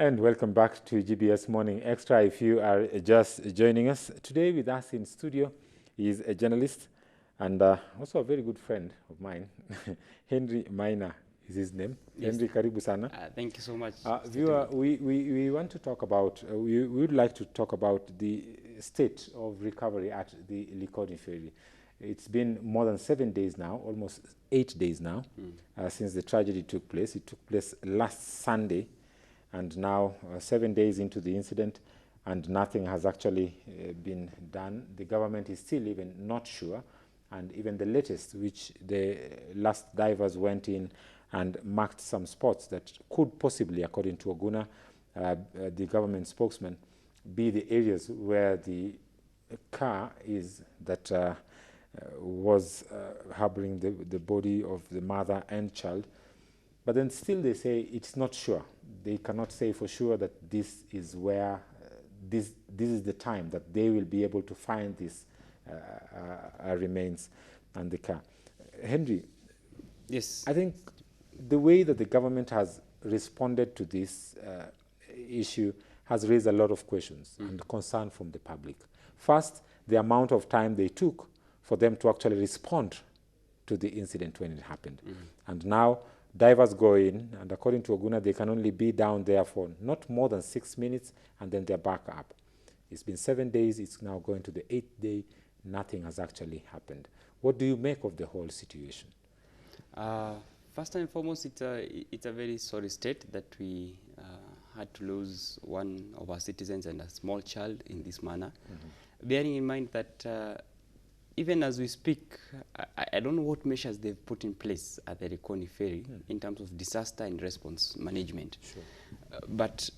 And welcome back to GBS Morning Extra. If you are just joining us, today with us in studio is a journalist and also a very good friend of mine. Henry Maina is his name. Yes. Henry, karibu sana. Thank you so much. Viewer, we want to talk about, we would like to talk about the state of recovery at the Likoni ferry. It's been more than 7 days now, almost 8 days now, since the tragedy took place. It took place last Sunday, and now 7 days into the incident, and nothing has actually been done. The government is still even not sure, and even the latest, which the last divers went in and marked some spots that could possibly, according to Oguna, the government spokesman, be the areas where the car is that was harboring the body of the mother and child. But then still they say it's not sure. They cannot say for sure that this is where, this is the time that they will be able to find these remains and the car. Henry, Yes. I think the way that the government has responded to this issue has raised a lot of questions and concern from the public. First, the amount of time they took for them to actually respond to the incident when it happened. And now divers go in, and according to Oguna, they can only be down there for not more than 6 minutes, and then they're back up. It's been 7 days, it's now going to the 8th day, nothing has actually happened. What do you make of the whole situation? First and foremost, it's a very sorry state that we had to lose one of our citizens and a small child in this manner. Bearing in mind that even as we speak, I don't know what measures they've put in place at the Likoni ferry in terms of disaster and response management. Sure. But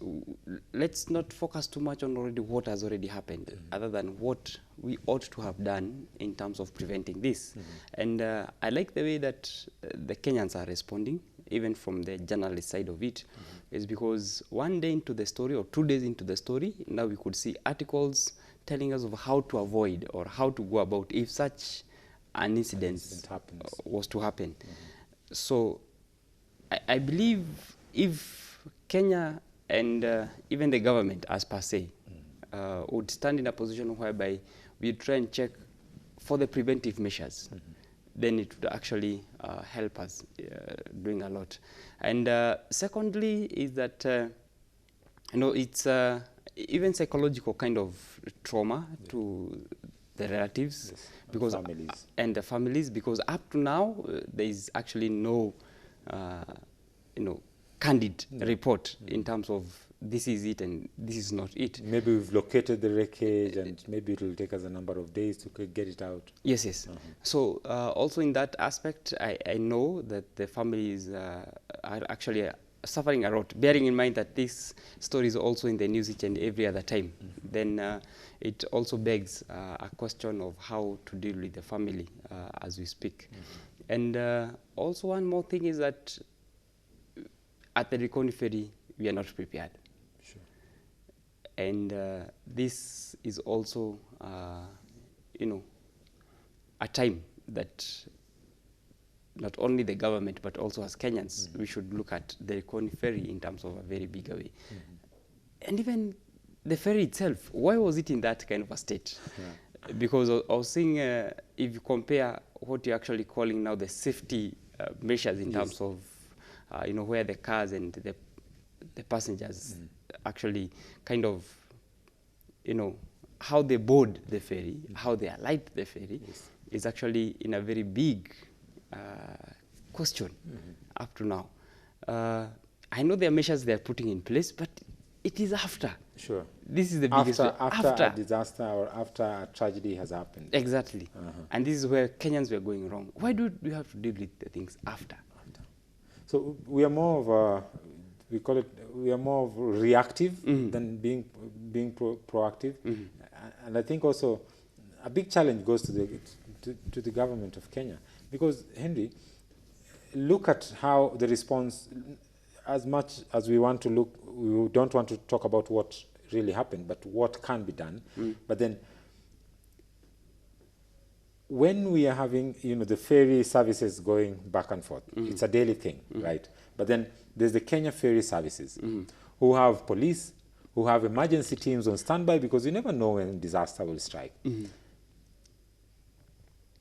let's not focus too much on what has already happened, other than what we ought to have done in terms of preventing this. And I like the way that the Kenyans are responding, even from the journalist side of it, is because 1 day into the story or 2 days into the story, now we could see articles telling us of how to avoid or how to go about if such an incident was to happen. So I believe if Kenya and even the government as per se would stand in a position whereby we try and check for the preventive measures, then it would actually help us doing a lot. And secondly is that, it's even psychological kind of trauma to the relatives, because families. And the families, because up to now there is actually no candid report in terms of this is it and this is not it. Maybe we've located the wreckage and maybe it will take us a number of days to get it out. Yes, yes. So also in that aspect, I know that the families are actually suffering a lot, bearing in mind that this story is also in the news each and every other time. Then it also begs a question of how to deal with the family as we speak. And also one more thing is that at the Likoni ferry, we are not prepared. Sure. And this is also, a time that not only the government, but also as Kenyans, we should look at the Likoni ferry in terms of a very big way. And even the ferry itself, why was it in that kind of a state? Because I was seeing, if you compare what you're actually calling now the safety measures in terms of, where the cars and the passengers actually kind of, how they board the ferry, how they alight the ferry, is actually in a very big question up to now. I know there are measures they are putting in place, but it is after. Sure. This is the biggest after a disaster or after a tragedy has happened. Exactly. And this is where Kenyans were going wrong. Why do we have to deal with the things after? So we are more of a, we are more of reactive than being proactive. And I think also a big challenge goes to the government of Kenya, because Henry, look at how the response, as much as we want to look, we don't want to talk about what really happened, but what can be done. But then when we are having, the ferry services going back and forth, it's a daily thing, right? But then there's the Kenya ferry services, who have police, who have emergency teams on standby, because you never know when disaster will strike.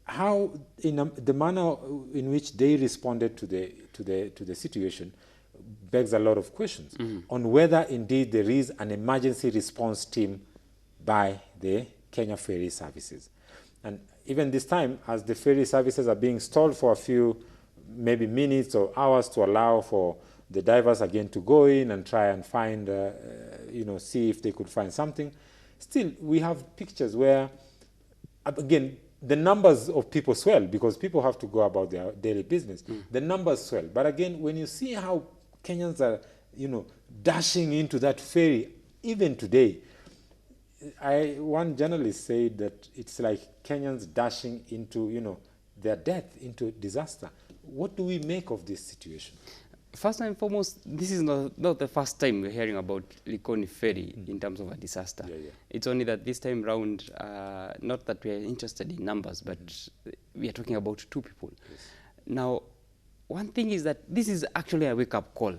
How, the manner in which they responded to the situation begs a lot of questions on whether indeed there is an emergency response team by the Kenya Ferry Services. And even this time, as the ferry services are being stalled for a few, maybe minutes or hours, to allow for the divers again to go in and try and find, see if they could find something, still we have pictures where, again, the numbers of people swell because people have to go about their daily business. The numbers swell. But again, when you see how Kenyans are, dashing into that ferry, even today, one journalist said that it's like Kenyans dashing into, their death, into disaster. What do we make of this situation? First and foremost, this is not the first time we're hearing about Likoni ferry in terms of a disaster. It's only that this time round, not that we're interested in numbers, but we are talking about 2 people. Yes. Now, one thing is that this is actually a wake-up call.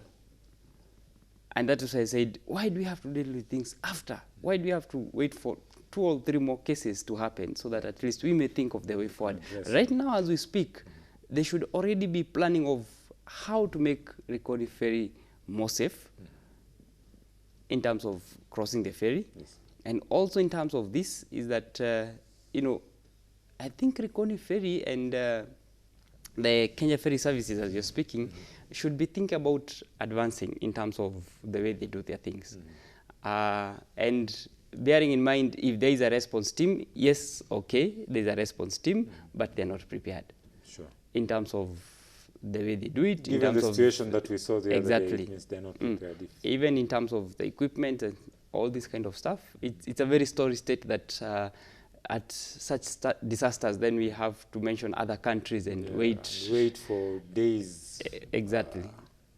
And that is why I said, why do we have to deal with things after? Why do we have to wait for 2 or 3 more cases to happen so that at least we may think of the way forward? Yes. Right now, as we speak, they should already be planning of how to make Likoni ferry more safe in terms of crossing the ferry. Yes. And also in terms of this is that, I think Likoni ferry and the Kenya Ferry Services, as you're speaking, should be thinking about advancing in terms of the way they do their things. And bearing in mind, if there is a response team, yes, okay, there's a response team, but they're not prepared. Sure. In terms of the way they do it. Given in terms the situation that we saw the other day, it means they're not prepared. Even in terms of the equipment and all this kind of stuff, it's a very sorry state that at such disasters, then we have to mention other countries and wait for days. Exactly.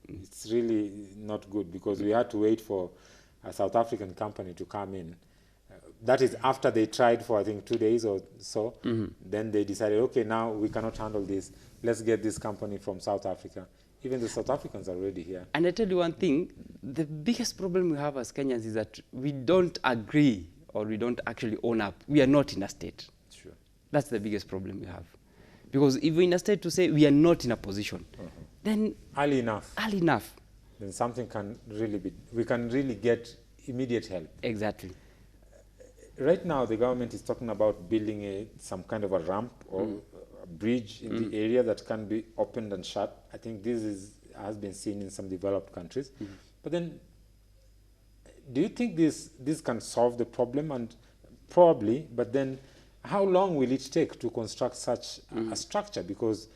It's really not good because we had to wait for a South African company to come in. That is after they tried for, I think, 2 days or so. Then they decided, okay, now we cannot handle this. Let's get this company from South Africa. Even the South Africans are already here. And I tell you one thing, the biggest problem we have as Kenyans is that we don't agree or we don't actually own up. We are not in a state. Sure. That's the biggest problem we have. Because if we're in a state to say we are not in a position, then early enough, then something can really be, we can really get immediate help. Exactly. Right now, the government is talking about building some kind of a ramp or a bridge in the area that can be opened and shut. I think this has been seen in some developed countries. But then, do you think this can solve the problem? And probably, but then how long will it take to construct such a structure? Because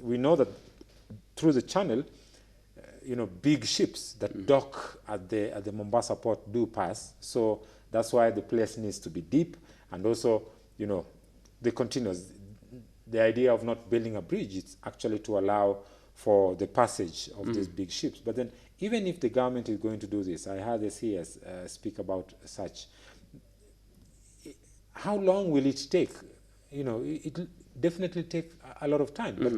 we know that through the channel, big ships that dock at the Mombasa port do pass. So that's why the place needs to be deep. And also, the idea of not building a bridge is actually to allow for the passage of these big ships. But then, even if the government is going to do this, I heard the CS speak about such. How long will it take? It definitely take a lot of time. But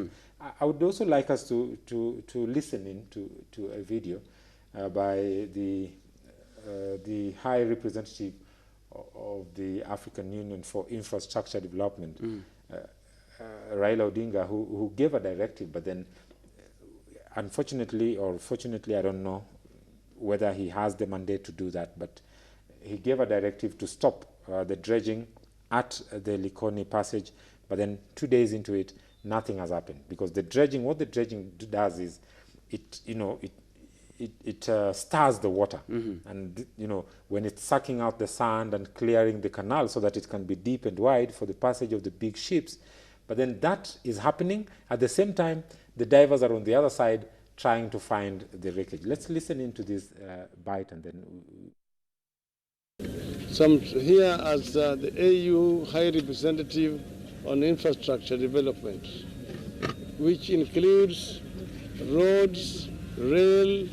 I would also like us to listen in to a video by the High Representative of the African Union for Infrastructure Development, Raila Odinga, who gave a directive, but then unfortunately or fortunately, I don't know whether he has the mandate to do that, but he gave a directive to stop the dredging at the Likoni passage, but then 2 days into it, nothing has happened, because what the dredging does is it stars the water, and when it's sucking out the sand and clearing the canal so that it can be deep and wide for the passage of the big ships. But then that is happening at the same time. The divers are on the other side trying to find the wreckage. Let's listen into this bite and then. So I'm here as the AU High Representative on Infrastructure Development, which includes roads, rail,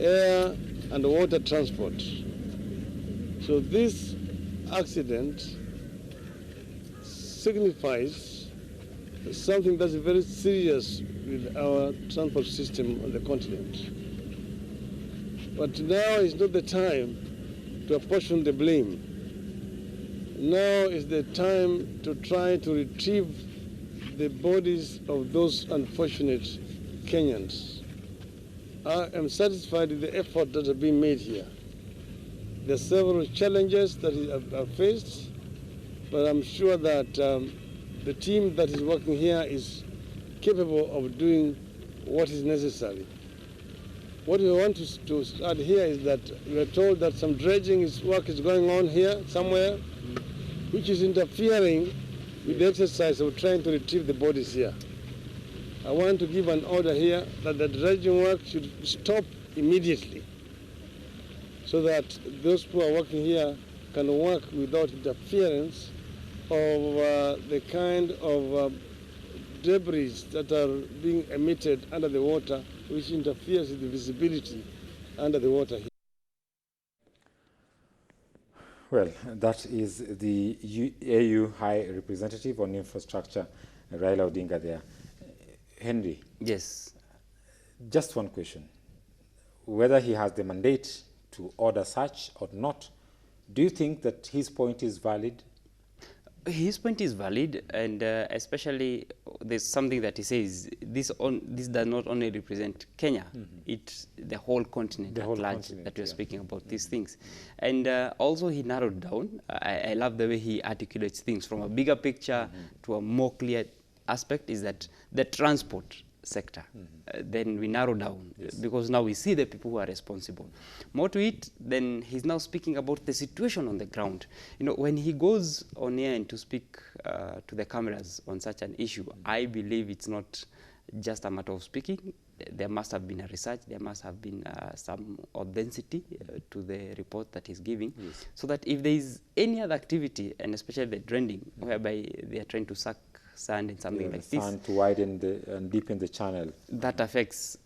air, and water transport. So this accident signifies something that's very serious with our transport system on the continent. But now is not the time to apportion the blame. Now is the time to try to retrieve the bodies of those unfortunate Kenyans. I am satisfied with the effort that has been made here. There are several challenges that are faced, but I'm sure that the team that is working here is capable of doing what is necessary. What we want to start here is that we are told that some dredging work is going on here somewhere, which is interfering with the exercise of trying to retrieve the bodies here. I want to give an order here that the dredging work should stop immediately so that those who are working here can work without interference of the kind of debris that are being emitted under the water, which interferes with the visibility under the water here. Well, that is the AU High Representative on Infrastructure, Raila Odinga there. Henry. Yes. Just one question. Whether he has the mandate to order such or not, do you think that his point is valid? His point is valid, and especially there's something that he says, this does not only represent Kenya, it's the whole continent at large that we're speaking about these things. And also he narrowed down, I love the way he articulates things from a bigger picture to a more clear aspect, is that the transport sector, then we narrow down, because now we see the people who are responsible. More to it, then he's now speaking about the situation on the ground. You know, when he goes on air and to speak to the cameras on such an issue, I believe it's not just a matter of speaking. There must have been a research, there must have been some authenticity to the report that he's giving, so that if there is any other activity, and especially the dredging, whereby they are trying to suck sand and something like this, sand to widen and deepen the channel, that affects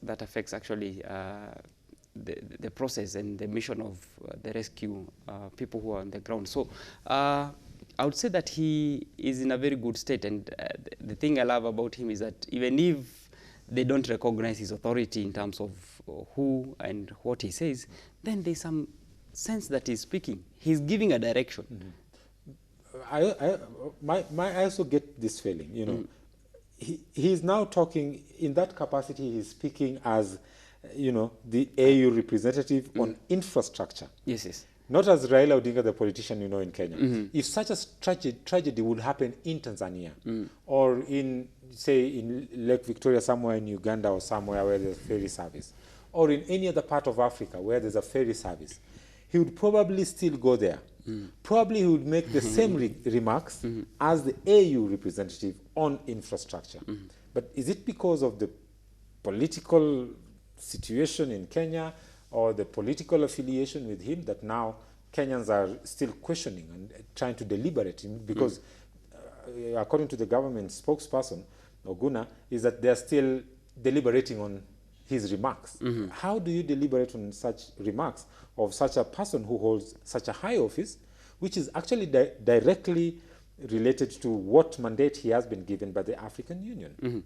actually the process and the mission of the rescue people who are on the ground. So I would say that he is in a very good state, and the thing I love about him is that even if they don't recognize his authority in terms of who and what he says, then there's some sense that he's speaking. He's giving a direction. I also get this feeling, you know, he's now talking in that capacity. He's speaking as, you know, the AU representative on infrastructure. Yes, yes. Not as Raila Odinga, the politician, you know, in Kenya. If such a tragedy would happen in Tanzania or in, say, in Lake Victoria, somewhere in Uganda or somewhere where there's a ferry service, or in any other part of Africa where there's a ferry service, he would probably still go there. Probably he would make the same remarks as the AU representative on infrastructure. But is it because of the political situation in Kenya or the political affiliation with him that now Kenyans are still questioning and trying to deliberate? Because according to the government spokesperson, Oguna, is that they're still deliberating on his remarks. How do you deliberate on such remarks of such a person who holds such a high office, which is actually directly related to what mandate he has been given by the African Union?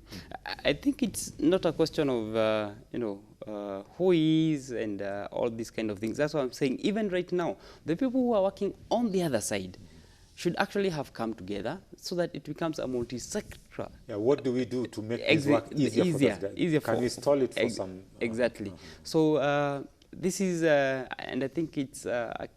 I think it's not a question of, you know, who he is and all these kind of things. That's what I'm saying. Even right now, the people who are working on the other side should actually have come together so that it becomes a multi-sector. Yeah, what do we do to make this work easier for us? Can we stall it for some? Exactly. So this is, and I think it's a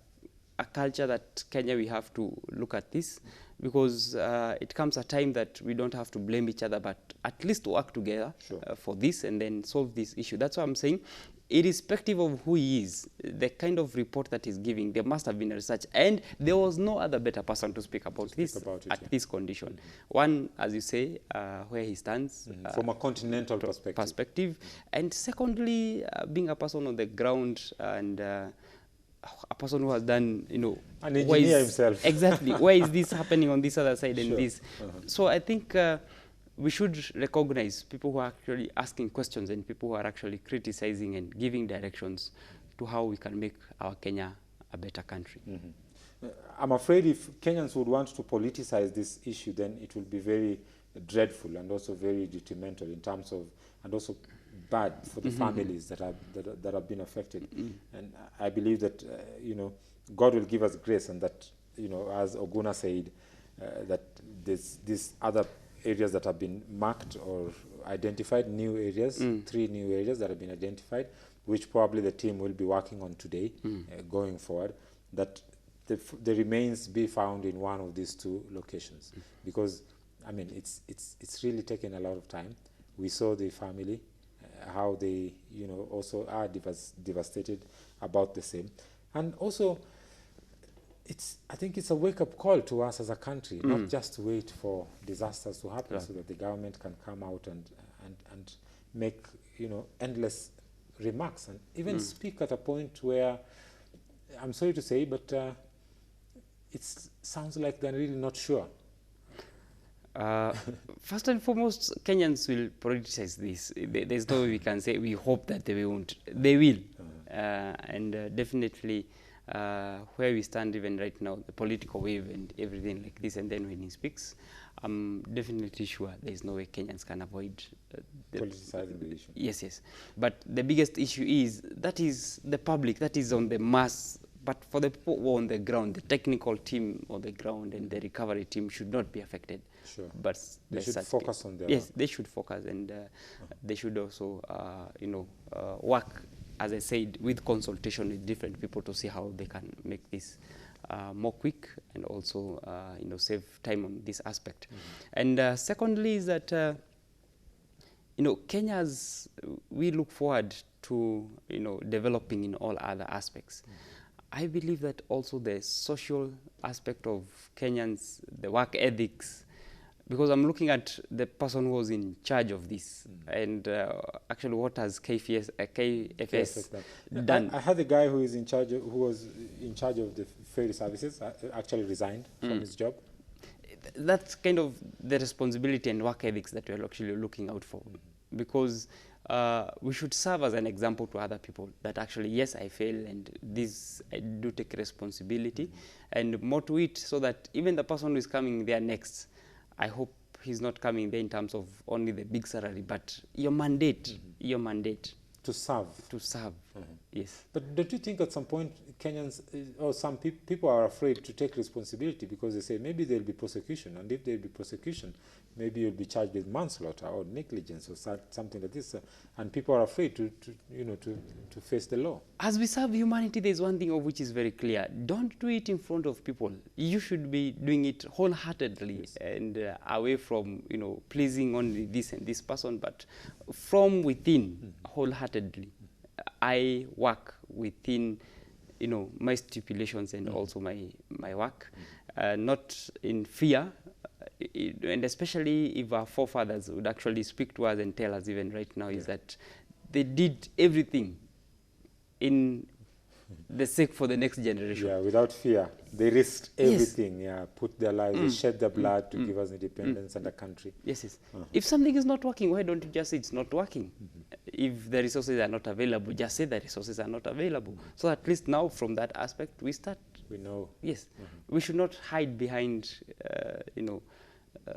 culture that Kenya, we have to look at this, because it comes a time that we don't have to blame each other, but at least work together for this and then solve this issue. That's what I'm saying. Irrespective of who he is, the kind of report that he's giving, there must have been a research, and there was no other better person to speak about this at this condition. One, as you say, where he stands from a continental perspective, and secondly, being a person on the ground and a person who has done, you know, an engineer himself. Exactly. Why is this happening on this other side and this? So I think we should recognize people who are actually asking questions and people who are actually criticizing and giving directions to how we can make our Kenya a better country. I'm afraid if Kenyans would want to politicize this issue, then it will be very dreadful and also very detrimental in terms of, and also bad for the families that have been affected. And I believe that God will give us grace, and that as Oguna said, that there's these other areas that have been marked or identified, new areas, 3 new areas that have been identified, which probably the team will be working on today, going forward, that the remains be found in one of these 2 locations. Because, I mean, it's really taken a lot of time. We saw the family, how they, also are devastated about the same. And also, I think it's a wake-up call to us as a country, not just to wait for disasters to happen, so that the government can come out and make, endless remarks, and even speak at a point where, I'm sorry to say, but it sounds like they're really not sure. First and foremost, Kenyans will prioritize this. There's no way we can say we hope that they won't. They will. And definitely, where we stand even right now, the political wave and everything like this, and then when he speaks, I'm definitely sure there's no way Kenyans can avoid politicizing the issue. Yes. But the biggest issue is the public, that is on the mass. But for the people who are on the ground, the technical team on the ground and the recovery team should not be affected. Sure. But they should focus on their... Yes, they should focus, and they should also, work, as I said, with consultation with different people to see how they can make this more quick, and also, save time on this aspect. And secondly is that, Kenyans, we look forward to, developing in all other aspects. I believe that also the social aspect of Kenyans, the work ethics, because I'm looking at the person who was in charge of this, and actually what has KFS done. I had the guy who was in charge of the ferry services actually resigned from his job. That's kind of the responsibility and work ethics that we're actually looking out for, because we should serve as an example to other people that actually, yes, I fail, and this, I do take responsibility, and more to it, so that even the person who is coming there next, I hope he's not coming there in terms of only the big salary, but your mandate, To serve. Yes. But don't you think at some point Kenyans, or some people are afraid to take responsibility, because they say maybe there'll be prosecution, and if there'll be prosecution, maybe you'll be charged with manslaughter or negligence or something like this, and people are afraid to face the law. As we serve humanity, there's one thing of which is very clear: don't do it in front of people. You should be doing it wholeheartedly, and away from pleasing only this and this person, but from within, wholeheartedly. I work within, my stipulations and also my work, not in fear, and especially if our forefathers would actually speak to us and tell us even right now, is that they did everything in the sake for the next generation. Yeah, without fear. They risked everything, put their lives, they shed their blood to give us independence and a country. Yes. If something is not working, why don't you just say it's not working? If the resources are not available, just say the resources are not available. So at least now, from that aspect, we start. We know. Yes. We should not hide behind,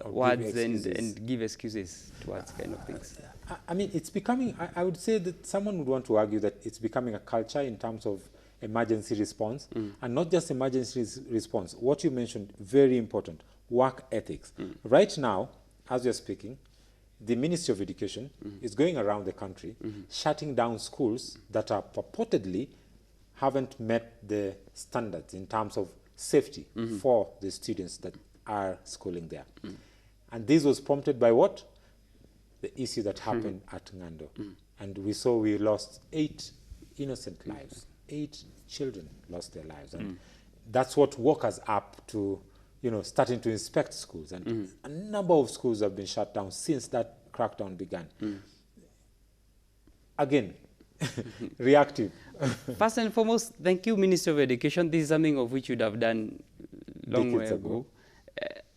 words and give excuses towards kind of things. I mean, it's becoming, I would say that someone would want to argue that it's becoming a culture in terms of emergency response, and not just emergency response. What you mentioned, very important, work ethics. Right now, as you're speaking, the Ministry of Education is going around the country shutting down schools that are purportedly haven't met the standards in terms of safety for the students that are schooling there. And this was prompted by what? The issue that happened at Ngando. And we lost 8 innocent lives. 8 children lost their lives. And that's what woke us up to, starting to inspect schools. And a number of schools have been shut down since that crackdown began. Again, reactive. First and foremost, thank you, Minister of Education. This is something of which you'd have done long way ago.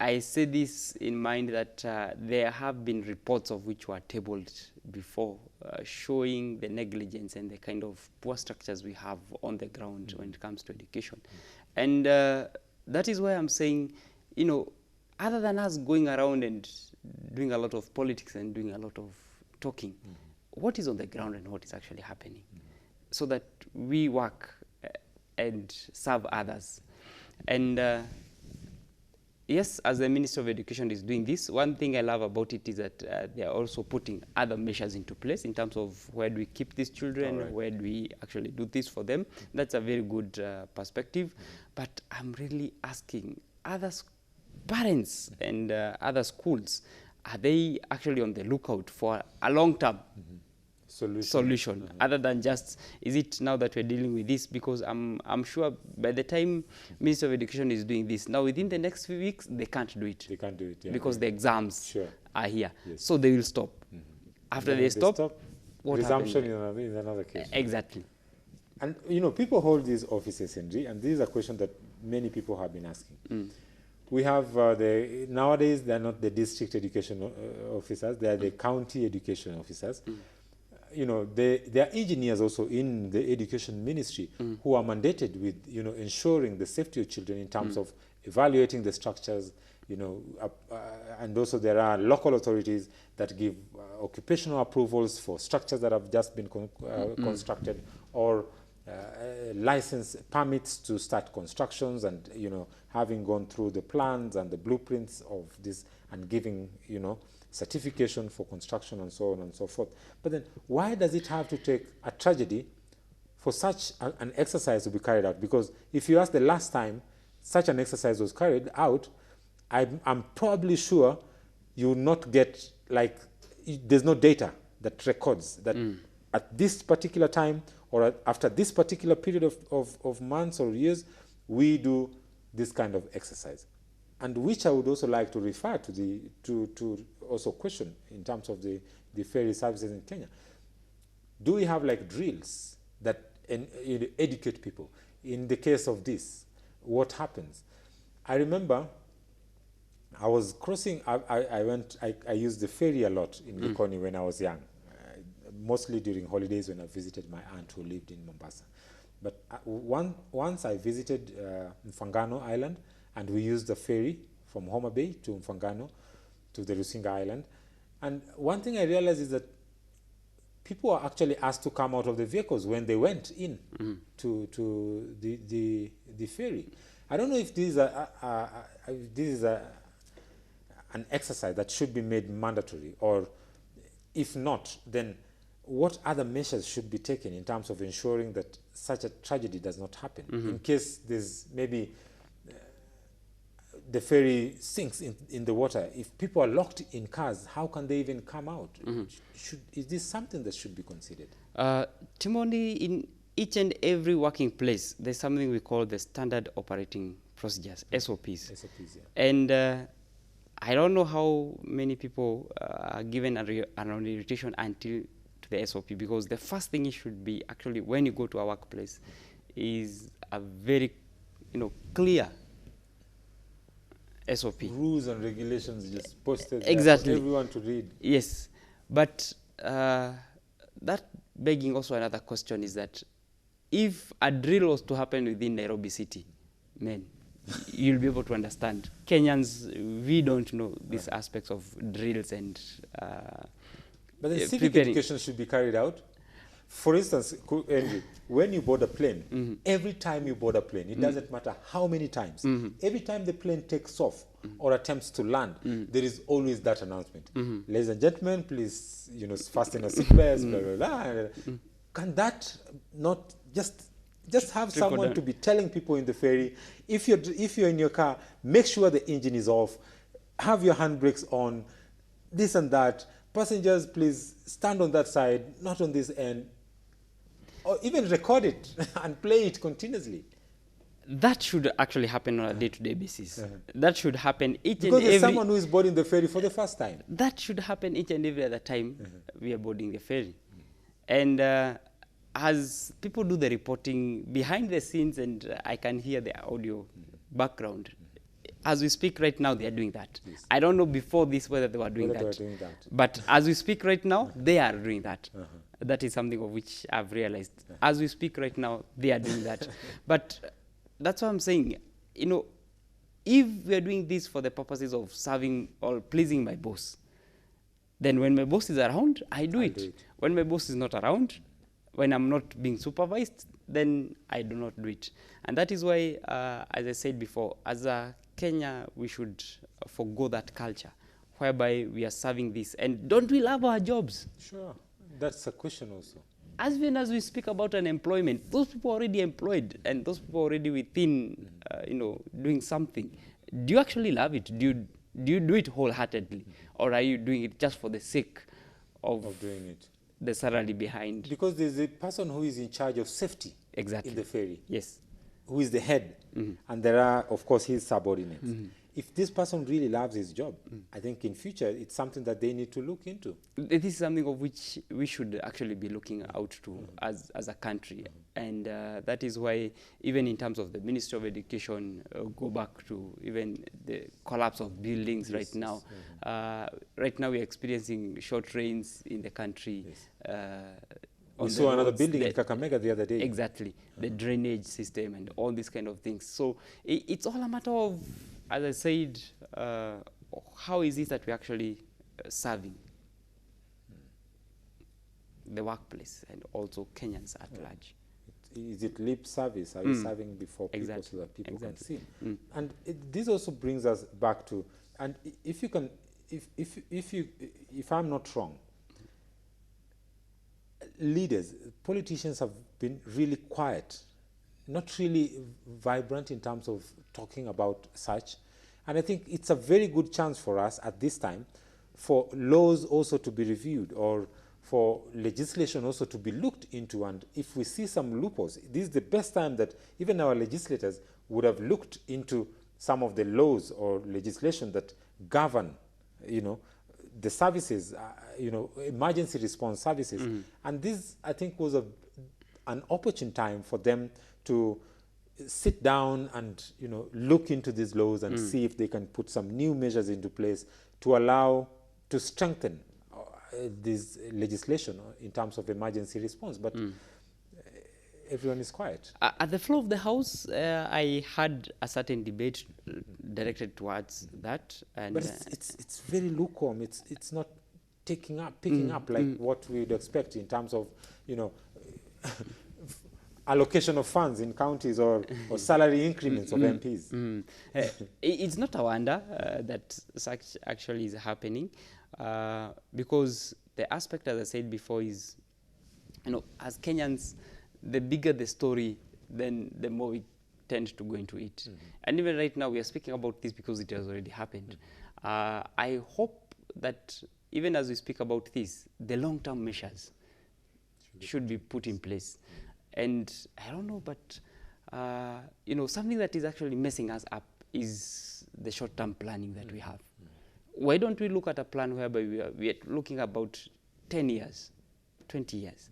I say this in mind that there have been reports of which were tabled before, showing the negligence and the kind of poor structures we have on the ground when it comes to education. And that is why I'm saying, other than us going around and doing a lot of politics and doing a lot of talking, what is on the ground and what is actually happening, so that we work and serve others. And yes, as the Minister of Education is doing this, one thing I love about it is that they are also putting other measures into place in terms of where do we keep these children, where do we actually do this for them. That's a very good perspective. But I'm really asking other parents and other schools, are they actually on the lookout for a long-term solution other than just, is it now that we're dealing with this? Because I'm sure by the time Minister of Education is doing this, now within the next few weeks, they can't do it. They can't do it, because the exams are here. Yes. So they will stop. After they stop, what resumption happened? in another case. Exactly. And, you know, people hold these offices, Henry, and this is a question that many people have been asking. We have nowadays, they're not the district education officers, they are the county education officers. You know, there are engineers also in the education ministry who are mandated with, you know, ensuring the safety of children in terms of evaluating the structures, you know, and also there are local authorities that give occupational approvals for structures that have just been constructed, or license permits to start constructions, and, you know, having gone through the plans and the blueprints of this and giving, you know, certification for construction and so on and so forth. But then why does it have to take a tragedy for such an exercise to be carried out? Because if you ask the last time such an exercise was carried out, I'm probably sure you will not get, like, there's no data that records that at this particular time or after this particular period of months or years, we do this kind of exercise. And which I would also like to refer to to also question in terms of the ferry services in Kenya. Do we have like drills that educate people? In the case of this, what happens? I remember I was crossing, I used the ferry a lot in Likoni when I was young, mostly during holidays when I visited my aunt who lived in Mombasa. But once I visited Mfangano Island, and we used the ferry from Homa Bay to Mfangano to the Rusinga Island. And one thing I realized is that people are actually asked to come out of the vehicles when they went in to the ferry. I don't know if this is an exercise that should be made mandatory, or if not, then what other measures should be taken in terms of ensuring that such a tragedy does not happen, in case there's maybe the ferry sinks in the water. If people are locked in cars, how can they even come out? Is this something that should be considered? Timothy, in each and every working place, there's something we call the standard operating procedures, SOPs. SOPs, yeah. And I don't know how many people are given an orientation until to the SOP, because the first thing it should be, actually, when you go to a workplace, is a very, clear SOP. Rules and regulations just posted exactly there for everyone to read. Yes, but that begging also another question is that if a drill was to happen within Nairobi city, man, you'll be able to understand. Kenyans, we don't know these aspects of drills and but then civic education should be carried out. For instance, Andrew, when you board a plane, every time you board a plane, it doesn't matter how many times, every time the plane takes off or attempts to land, there is always that announcement. Ladies and gentlemen, please, fasten your seatbelts, blah, blah, blah. Can that not just have someone to be telling people in the ferry, if you're in your car, make sure the engine is off, have your handbrakes on, this and that. Passengers, please stand on that side, not on this end. Or even record it and play it continuously. That should actually happen on a day-to-day basis. That should happen each and every... Because there's someone who is boarding the ferry for the first time. That should happen each and every other time we are boarding the ferry. And as people do the reporting behind the scenes, and I can hear the audio background, as we speak right now, they are doing that. Yes. I don't know before this whether they were doing that. But as we speak right now, they are doing that. That is something of which I've realized. As we speak right now, they are doing that. But that's what I'm saying. If we are doing this for the purposes of serving or pleasing my boss, Then when my boss is around, I do I'll it. do it. When my boss is not around, when I'm not being supervised, then I do not do it. And that is why, as I said before, as a Kenya, we should forgo that culture whereby we are serving this. And don't we love our jobs? Sure. That's a question also. As even as we speak about unemployment, those people are already employed and those people are already within, doing something. Do you actually love it? Do you do it wholeheartedly? Or are you doing it just for the sake of doing it? The salary behind? Because there's a person who is in charge of safety Exactly. in the ferry, Yes. who is the head, and there are, of course, his subordinates. If this person really loves his job, I think in future it's something that they need to look into. This is something of which we should actually be looking out to as a country. And that is why, even in terms of the Ministry of Education, go back to even the collapse of buildings right now. Right now we're experiencing short rains in the country. We saw another building in Kakamega the other day. Exactly. The drainage system and all these kind of things. So it's all a matter of, as I said, how is it that we're actually serving the workplace and also Kenyans at large? Is it lip service? Are you serving before people so that people can see? And this also brings us back to, and if you can, if I'm not wrong, leaders, politicians have been really quiet, not really vibrant in terms of talking about such. And I think it's a very good chance for us at this time for laws also to be reviewed, or for legislation also to be looked into. And if we see some loopholes, this is the best time that even our legislators would have looked into some of the laws or legislation that govern, the services, emergency response services. And this, I think, was an opportune time for them to sit down and, look into these laws and see if they can put some new measures into place to strengthen this legislation in terms of emergency response. But everyone is quiet. At the floor of the House, I had a certain debate directed towards that. And but it's very lukewarm. It's not picking up like what we would expect in terms of, allocation of funds in counties or salary increments of MPs. It's not a wonder that such actually is happening, because the aspect, as I said before, is, as Kenyans, the bigger the story, then the more we tend to go into it. And even right now, we are speaking about this because it has already happened. I hope that even as we speak about this, the long-term measures should be put in place. And I don't know, but something that is actually messing us up is the short-term planning that we have. Why don't we look at a plan whereby we are looking about 10 years, 20 years,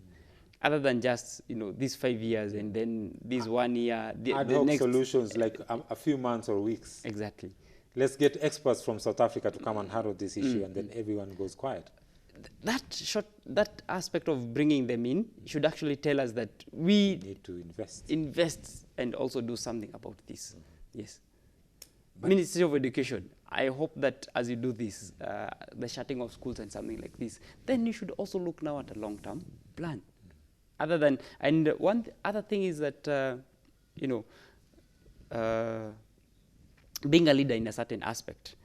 other than just these 5 years and then this 1 year. Ad hoc solutions like a few months or weeks. Exactly. Let's get experts from South Africa to come and handle this issue, and then everyone goes quiet. That aspect of bringing them in should actually tell us that we need to invest and also do something about this. Yes. But Ministry of Education, I hope that as you do this, the shutting of schools and something like this, then you should also look now at a long-term plan. And one other thing is that, being a leader in a certain aspect,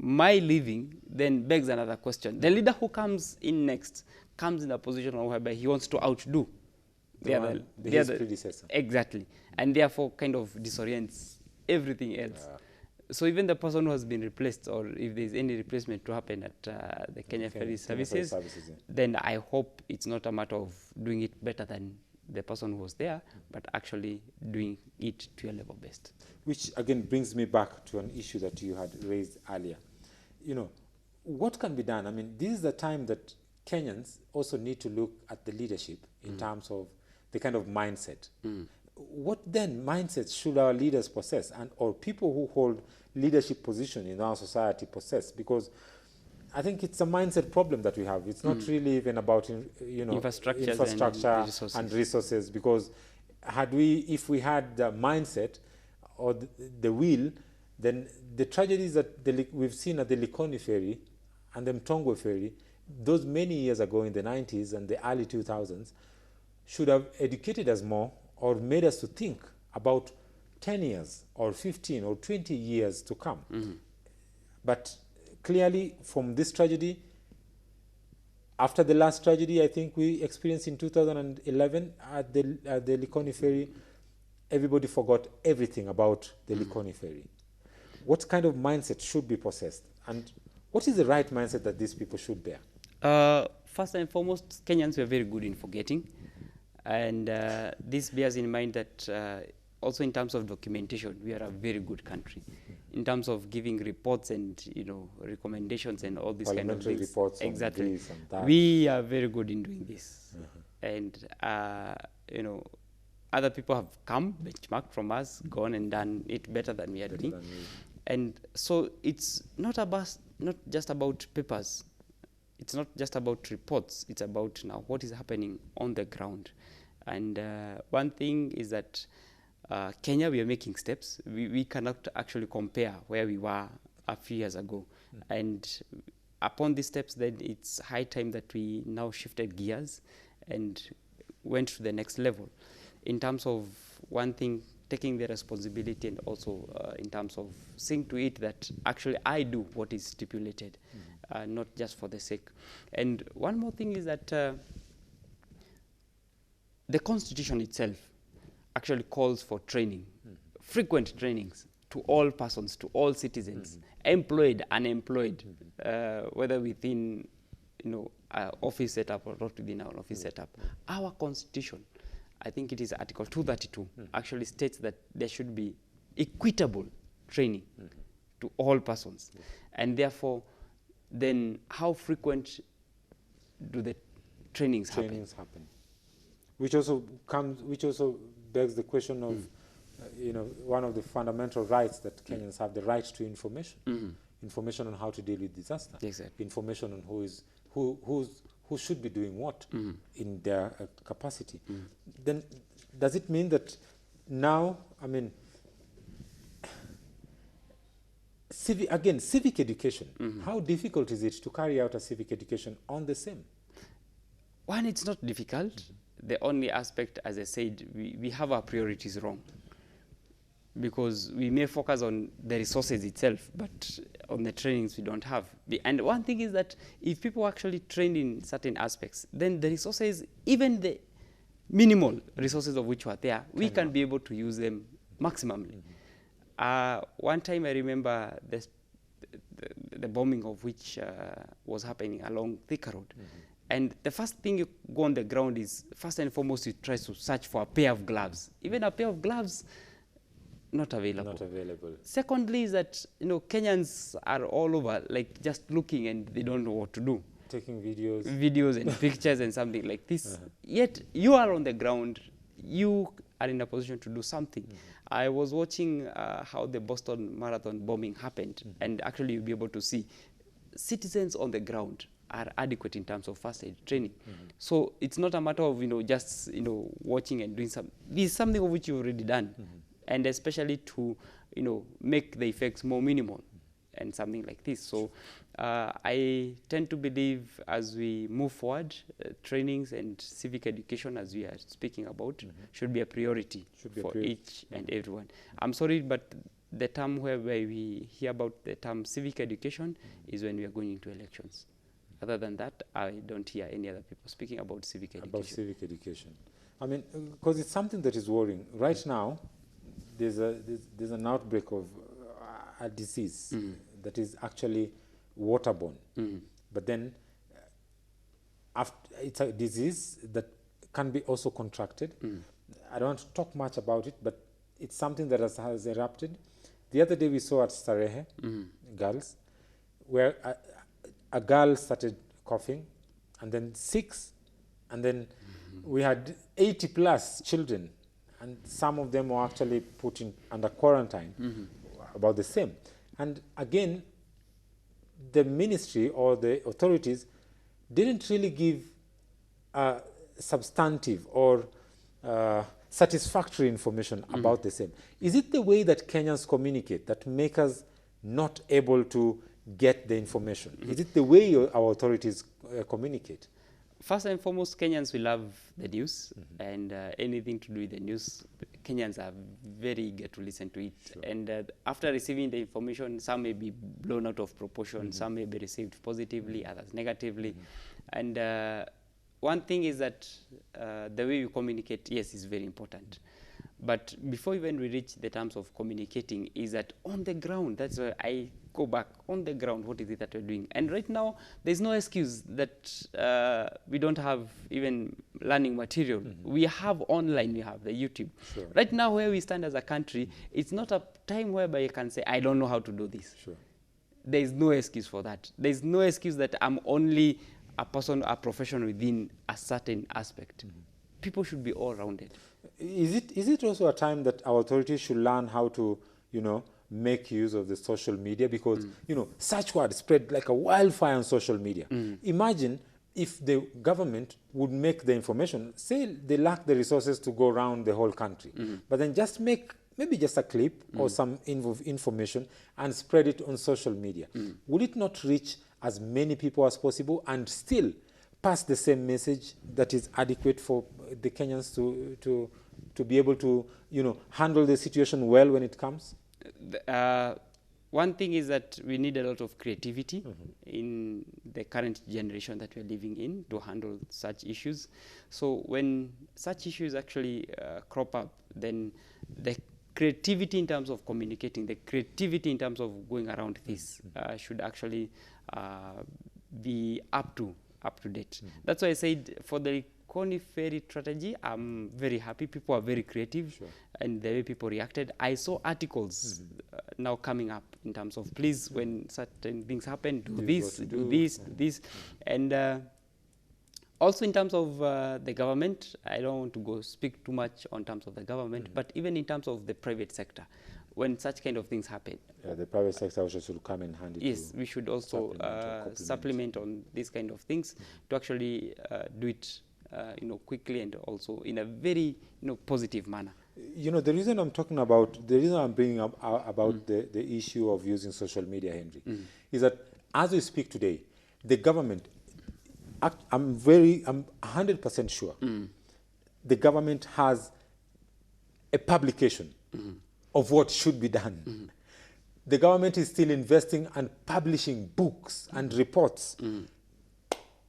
my leaving then begs another question. The leader who comes in next comes in a position whereby he wants to outdo his predecessor. Exactly. And therefore kind of disorients everything else. So even the person who has been replaced, or if there's any replacement to happen at the Kenya Ferry Services, then I hope it's not a matter of doing it better than the person who was there, but actually doing it to your level best. Which again brings me back to an issue that you had raised earlier. What can be done? I mean, this is the time that Kenyans also need to look at the leadership in terms of the kind of mindset. What then mindsets should our leaders possess, or people who hold leadership position in our society possess? Because I think it's a mindset problem that we have. It's not really even about infrastructure and resources. Because if we had the mindset or the will, then the tragedies that we've seen at the Likoni ferry, and the Mtongwe ferry, those many years ago in the 90s and the early 2000s, should have educated us more or made us to think about 10 years or 15 or 20 years to come. But clearly from this tragedy, after the last tragedy I think we experienced in 2011 at the Likoni ferry, everybody forgot everything about the Likoni ferry. What kind of mindset should be possessed? And what is the right mindset that these people should bear? First and foremost, Kenyans were very good in forgetting. And this bears in mind that also in terms of documentation, we are a very good country. In terms of giving reports and recommendations and all these kind of things. Reports exactly. On this and that. We are very good in doing this. And other people have come, benchmarked from us, gone and done it better than we are doing. And so it's not just about papers. It's not just about reports. It's about now what is happening on the ground. And one thing is that Kenya, we are making steps. We cannot actually compare where we were a few years ago. And upon these steps, then it's high time that we now shifted gears and went to the next level. In terms of one thing, taking the responsibility, and also in terms of seeing to it that actually I do what is stipulated, not just for the sake. And one more thing is that the Constitution itself actually calls for training, frequent trainings to all persons, to all citizens, employed, unemployed, whether within office setup or not within our office setup. Our Constitution, I think it is Article 232, actually states that there should be equitable training to all persons. And therefore, then how frequent do the trainings happen? Which also begs the question of, one of the fundamental rights that Kenyans have, the right to information. Information on how to deal with disaster. Exactly. Information on who should be doing what in their capacity. Then does it mean that now, civic education, how difficult is it to carry out a civic education on the same? One, it's not difficult. The only aspect, as I said, we have our priorities wrong. Because we may focus on the resources itself, but on the trainings we don't have. And one thing is that if people actually train in certain aspects, then the resources, even the minimal resources of which were there, we can be able to use them maximally. One time I remember the bombing of which was happening along Thika Road. And the first thing you go on the ground is, first and foremost, you try to search for a pair of gloves. Even a pair of gloves, not available. Secondly is that, Kenyans are all over, like just looking and they don't know what to do. Taking videos. Videos and pictures and something like this. Yet you are on the ground, you are in a position to do something. I was watching how the Boston Marathon bombing happened, and actually you'll be able to see citizens on the ground are adequate in terms of first aid training. So it's not a matter of, just, watching and doing something. This is something of which you've already done. And especially to, make the effects more minimal and something like this. So I tend to believe as we move forward, trainings and civic education, as we are speaking about, should be a priority for each and everyone. I'm sorry, but the term where we hear about the term civic education is when we are going into elections. Other than that, I don't hear any other people speaking about civic education. Because it's something that is worrying. Right now, there's an outbreak of a disease that is actually waterborne. But then it's a disease that can be also contracted. I don't want to talk much about it, but it's something that has erupted. The other day we saw at Starehe, girls, where a girl started coughing, and then 6, and then we had 80 plus children, and some of them were actually put under quarantine, about the same. And again, the ministry or the authorities didn't really give substantive or satisfactory information about the same. Is it the way that Kenyans communicate that make us not able to get the information? Is it the way our authorities communicate? First and foremost, Kenyans will love the news, and anything to do with the news, Kenyans are very eager to listen to it. Sure. And after receiving the information, some may be blown out of proportion, some may be received positively, others negatively. And one thing is that the way we communicate, yes, is very important. But before even we reach the terms of communicating, is that on the ground, that's where I go back, on the ground, what is it that we're doing? And right now, there's no excuse that we don't have even learning material. We have online, we have the YouTube. Sure. Right now, where we stand as a country, it's not a time whereby you can say, I don't know how to do this. Sure. There's no excuse for that. There's no excuse that I'm only a person, a professional within a certain aspect. People should be all-rounded. Is it also a time that our authorities should learn how to, make use of the social media? Because, search words spread like a wildfire on social media. Imagine if the government would make the information, say they lack the resources to go around the whole country, but then just make maybe just a clip or some information and spread it on social media. Would it not reach as many people as possible and still pass the same message that is adequate for the Kenyans to be able to, handle the situation well when it comes? One thing is that we need a lot of creativity in the current generation that we're living in to handle such issues. So when such issues actually crop up, then the creativity in terms of communicating, the creativity in terms of going around this should actually be up to date. That's why I said for the Likoni ferry strategy, I'm very happy. People are very creative. Sure. And the way people reacted. I saw articles now coming up in terms of, please, when certain things happen, do this, do this. And also in terms of the government, I don't want to speak too much on terms of the government, but even in terms of the private sector, when such kind of things happen. The private sector also should come in handy. Yes, we should also supplement on these kind of things to actually do it quickly and also in a very positive manner. The reason I'm talking about, the reason I'm bringing up about the issue of using social media, Henry, is that as we speak today, the government, I'm 100% sure, the government has a publication of what should be done. The government is still investing and publishing books and reports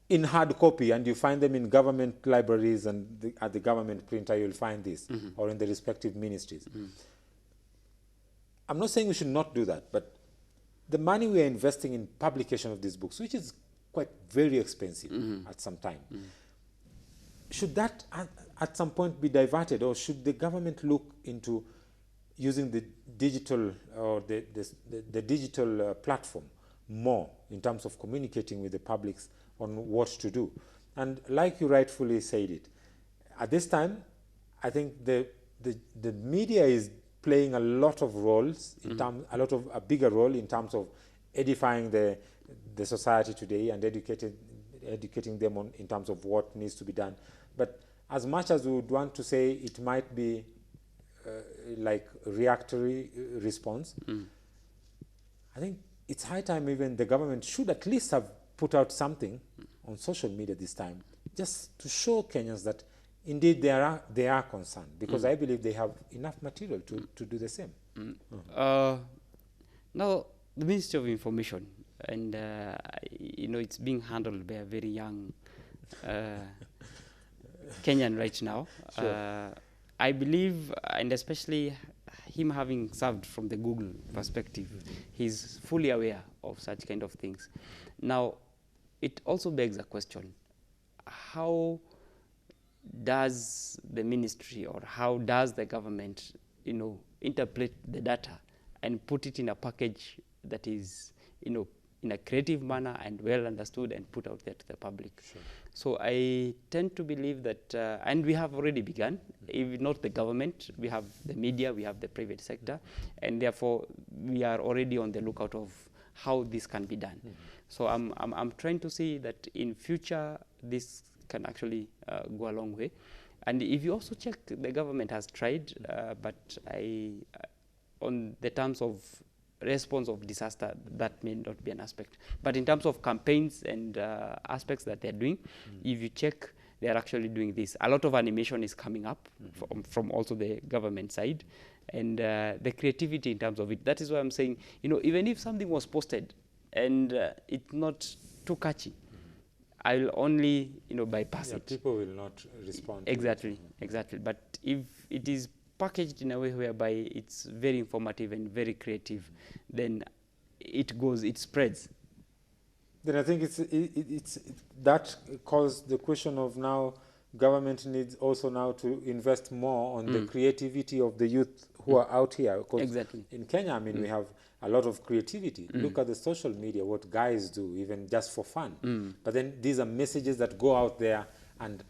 in hard copy, and you find them in government libraries and at the government printer you'll find this, or in the respective ministries. I'm not saying we should not do that, but the money we are investing in publication of these books, which is quite very expensive at some time, should that at some point be diverted, or should the government look into using the digital or the digital platform more in terms of communicating with the publics on what to do? And like you rightfully said it, at this time, I think the media is playing a lot of roles, a bigger role in terms of edifying the society today and educating them in terms of what needs to be done. But as much as we would want to say it might be like reactory response, I think it's high time even the government should at least have put out something on social media this time, just to show Kenyans that indeed they are concerned, because I believe they have enough material to do the same. Now, the Ministry of Information, and it's being handled by a very young Kenyan right now. Sure. I believe, and especially him having served from the Google perspective, he's fully aware of such kind of things. Now, it also begs a question: how does the ministry, or how does the government, interpret the data and put it in a package that is, in a creative manner and well understood and put out there to the public? Sure. So I tend to believe that, and we have already begun, if not the government, we have the media, we have the private sector, and therefore we are already on the lookout of how this can be done. So I'm trying to see that in future this can actually go a long way. And if you also check, the government has tried, but on the terms of response of disaster, that may not be an aspect. But in terms of campaigns and aspects that they're doing, if you check, they're actually doing this. A lot of animation is coming up from also the government side, and the creativity in terms of it. That is why I'm saying, you know, even if something was posted and it's not too catchy, I'll only, you know, bypass it. People will not respond. Exactly, exactly. But if it is packaged in a way whereby it's very informative and very creative, then it spreads. Then I think that calls the question of now government needs also now to invest more on the creativity of the youth who are out here. Exactly. In Kenya, I mean, we have a lot of creativity. Look at the social media, what guys do, even just for fun. But then these are messages that go out there and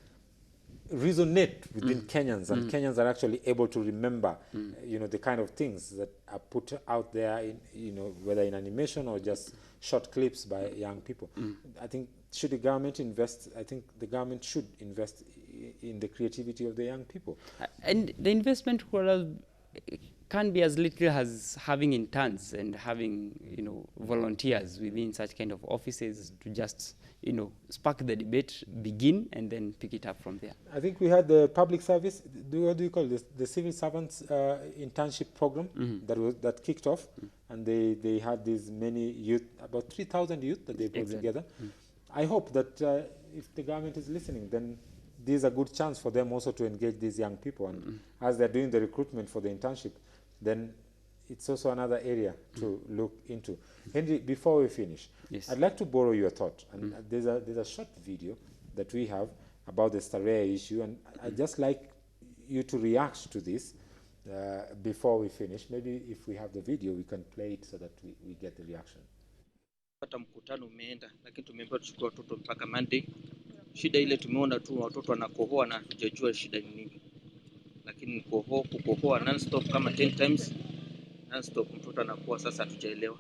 resonate within Kenyans, and Kenyans are actually able to remember, you know, the kind of things that are put out there, in, you know, whether in animation or just short clips by young people. I think should the government invest? I think the government should invest in the creativity of the young people. And the investment can be as little as having interns and having, you know, volunteers within such kind of offices to just, you know, spark the debate, begin, and then pick it up from there. I think we had the public service, what do you call this? The civil servants internship program that kicked off, and they had these many youth, about 3,000 youth that they put together. I hope that if the government is listening, then this is a good chance for them also to engage these young people, and as they're doing the recruitment for the internship, then it's also another area to look into. Henry, before we finish, I'd like to borrow your thought. And there's a short video that we have about the Starehe issue, and I'd just like you to react to this before we finish. Maybe if we have the video, we can play it so that we get the reaction. Hata mkutano umeenda, lakini tumeambiwa tuchukue watoto mpaka Monday. Shida ile tumeona tu watoto wanakohoa na hatujajua shida ni nini. Lakini kukohoa non-stop kama 10 times non-stop, mtoto anakuwa, sasa hatujaelewa.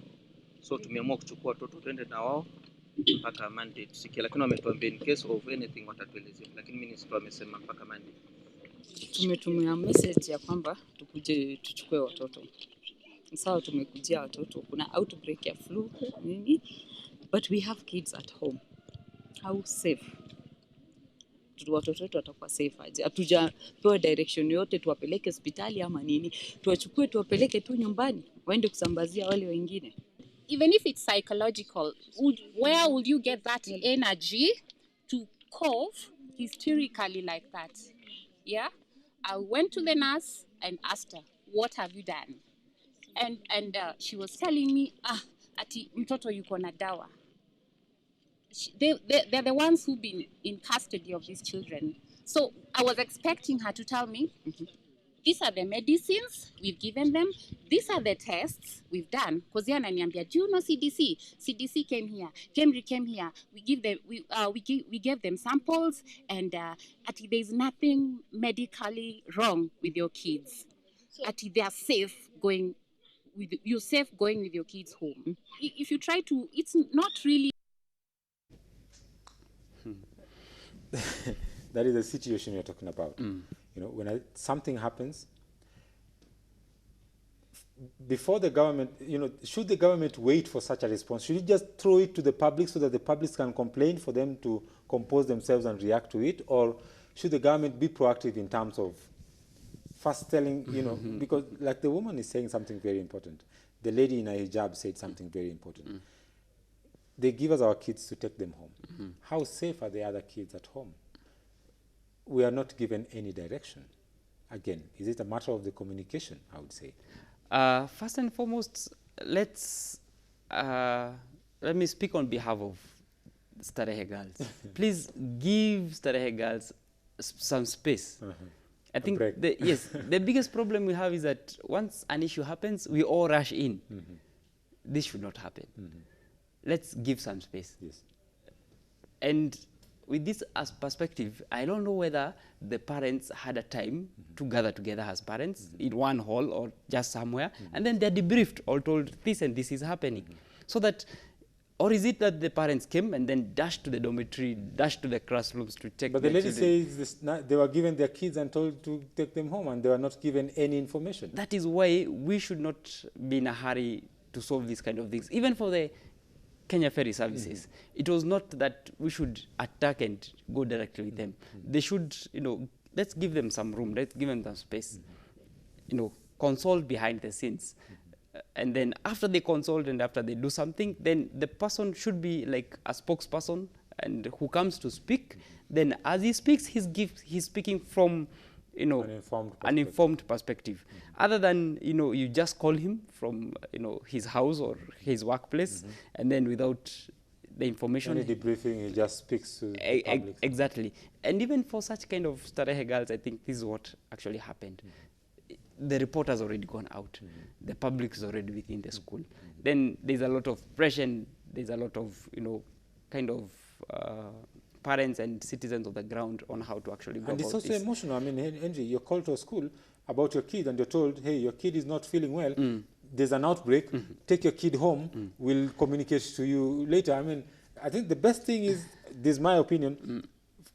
So tumeamua kuchukua watoto twende na wao mpaka Monday tusikie, lakini wametuambia in case of anything watatuelezea, lakini minister amesema mpaka Monday. Tumetumia message ya kwamba tukuje tuchukue watoto. Sawa, tumekujia watoto, kuna outbreak ya flu nini, but we have kids at home. How safe? Watoto wetu watakuwa safe aje? Hatujapewa direction yote tuwapeleke hospitali ama nini. Tuwachukue tuwapeleke tu nyumbani waende kusambazia wale wengine. Even if it's psychological, where would you get that energy to cough hysterically like that? Yeah, I went to the nurse and asked her, "What have you done?" And she was telling me, ati mtoto yuko na dawa. They're the ones who've been in custody of these children. So I was expecting her to tell me, these are the medicines we've given them. These are the tests we've done. Because do you know CDC? CDC came here. Kemri came here. We gave them samples, and there's nothing medically wrong with your kids. They are safe going. You're safe going with your kids home. If you try to, it's not really. That is the situation you're talking about. You know, when something happens, before the government, you know, should the government wait for such a response? Should it just throw it to the public so that the public can complain for them to compose themselves and react to it? Or should the government be proactive in terms of first telling, you know, because like the woman is saying something very important. The lady in a hijab said something very important. They give us our kids to take them home. How safe are the other kids at home? We are not given any direction. Again, is it a matter of the communication, I would say? First and foremost, let me speak on behalf of Starehe girls. Please give Starehe girls some space. I think the biggest problem we have is that once an issue happens, we all rush in. This should not happen. Let's give some space. And with this as perspective, I don't know whether the parents had a time to gather together as parents in one hall or just somewhere, and then they're debriefed or told this and this is happening. So that, or is it that the parents came and then dashed to the dormitory, dashed to the classrooms to take But the lady says they were given their kids and told to take them home, and they were not given any information. That is why we should not be in a hurry to solve these kind of things. Even for the Kenya Ferry Services, it was not that we should attack and go directly with them. They should, let's give them some room, let's give them some space, consult behind the scenes. And then after they consult and after they do something, then the person should be like a spokesperson and who comes to speak. Then as he speaks, he's speaking from an informed perspective. Other than you just call him from his house or his workplace, and then without the information, any debriefing, he just speaks to the public. Exactly. And even for such kind of Starehe girls, I think this is what actually happened. The report has already gone out. The public is already within the school. Then there's a lot of pressure, and there's a lot of parents and citizens of the ground on how to actually go and about it's also this. emotional. I mean, Henry, you're called to a school about your kid and you're told, hey, your kid is not feeling well. There's an outbreak. Take your kid home. We'll communicate to you later. I mean, I think the best thing is, this is my opinion,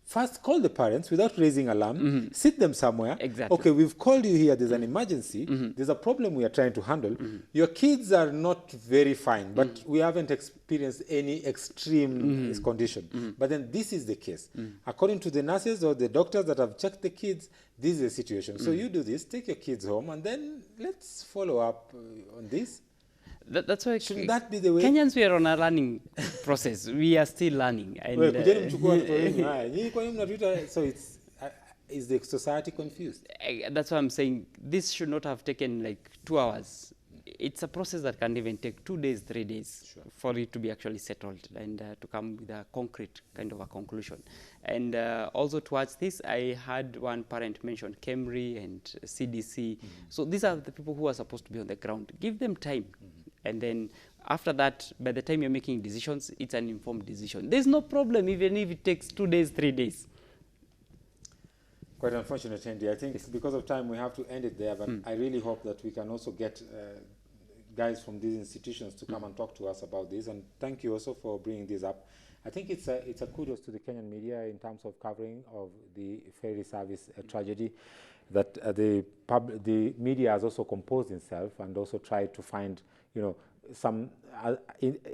first call the parents without raising alarm, sit them somewhere. Exactly. Okay, we've called you here, there's an emergency, there's a problem we are trying to handle. Your kids are not very fine, but we haven't experienced any extreme condition. But then this is the case. According to the nurses or the doctors that have checked the kids, this is the situation. So you do this, take your kids home, and then let's follow up on this. That's why Shouldn't that be the way? Kenyans, we are on a learning process. We are still learning. And, Kujeni mchukue watoto wenu. Haya, nyinyi kwa nini mnatuita? So is the society confused? That's why I'm saying this should not have taken like 2 hours. It's a process that can even take 2 days, 3 days for it to be actually settled and to come with a concrete kind of a conclusion. And also towards this, I had one parent mention KEMRI and CDC. So these are the people who are supposed to be on the ground. Give them time. And then after that, by the time you're making decisions, it's an informed decision. There's no problem even if it takes 2 days, 3 days. Quite unfortunate, Andy. I think because of time, we have to end it there. But I really hope that we can also get guys from these institutions to come and talk to us about this. And thank you also for bringing this up. I think it's a kudos to the Kenyan media in terms of covering of the ferry service tragedy. That the media has also composed itself and also tried to find, some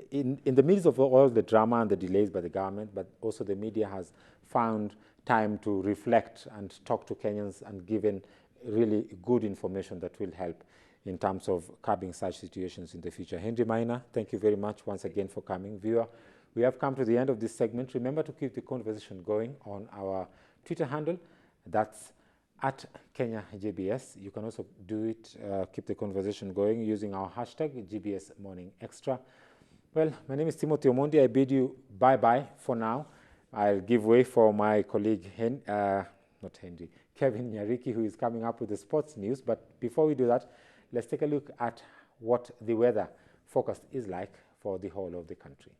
in the midst of all the drama and the delays by the government, but also the media has found time to reflect and talk to Kenyans and given really good information that will help in terms of curbing such situations in the future. Henry Maina, thank you very much once again for coming. Viewer, we have come to the end of this segment. Remember to keep the conversation going on our Twitter handle. That's at Kenya GBS. You can also do it, keep the conversation going using our hashtag GBS Morning Extra. Well, my name is Timothy Omondi. I bid you bye-bye for now. I'll give way for my colleague, Kevin Nyariki, who is coming up with the sports news. But before we do that, let's take a look at what the weather forecast is like for the whole of the country.